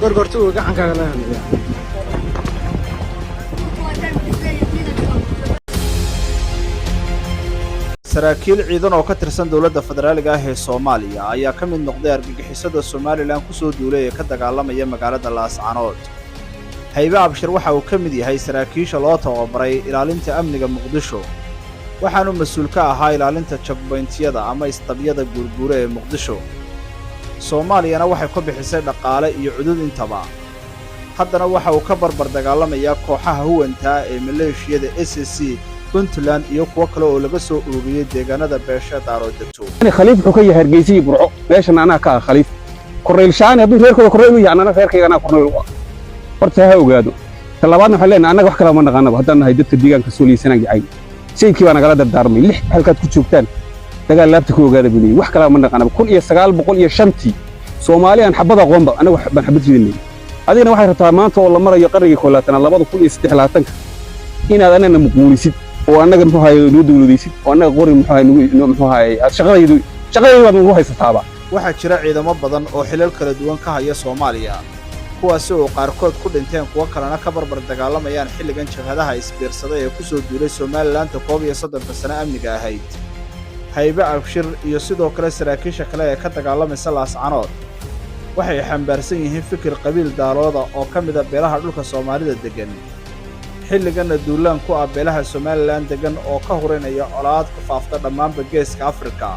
gorgortu gacan kaga la hadlaya saraakiil ciidan oo ka tirsan dawladda federaaliga ah ee Soomaaliya ayaa ka mid noqday argagixisada Soomaaliland ku soo duulay ee ka dagaalamaya magaalada Laascaanood. Haybe Abshir waxa uu ka mid yahay saraakiisha loo tababaray ilaalinta amniga Muqdisho, waxaanu mas'uul ka ahaa ilaalinta checkpointyada ama istabyada guurguura ee Muqdisho. Soomaaliyana waxay ku bixisay dhaqaale iyo cudud intaba. haddana waxa uu ka barbar dagaalamayaa kooxaha huwanta ee maleeshiyada SSC Puntland iyo kuwa kale oo laga soo ururiyay deegaanada beesha Daaroodto. Khaliif wuxuu ka yahay Hargeysa Burco meeshan anaa ka Khaliif korneyl shaan hadduu reerkooda korneyl u yahay anana reerkayga korneyl u ah horta ha ogaado talabaadna waxa leenahay anaga wax kale ma naqaanaba haddaan nahay dadka deegaanka Sooliisana gacay sayidkii baa nagala dardaarmay lix halkaad ku joogtaan dagaal laabta ku ogaada bidii wax kale ma naqaanaba 1905 Soomaaliyan xabada qoomba anaga wax baan xabad ridinay adigana waxay rabtaa maanta oo la marayo qarniga 2023 inaad anana muquulisid oo anaga muxuu hayo noo dawladaysid oo anaga qori muxuu hayo shaqadaydu baad ugu haysataaba. waxaa jira ciidamo badan oo xilal kala duwan ka haya Soomaaliya kuwaas oo qaarkood ku dhinteen kuwa kalena ka barbar dagaalamayaan xilligan jabhadaha isbiirsaday ee ku soo duulay Somaliland 30 sano amniga ahayd. Haybe Abshir iyo sidoo kale saraakiisha kale ee ka dagaalamaysa Laascaanood waxay xambaarsan yihiin fikir qabiil daalooda oo ka mid ah beelaha dhulka Soomaalida degan. xilligana duulaan ku ah beelaha Somaliland degan oo ka horeynaya colaad ku faafta dhammaan geeska Afrika.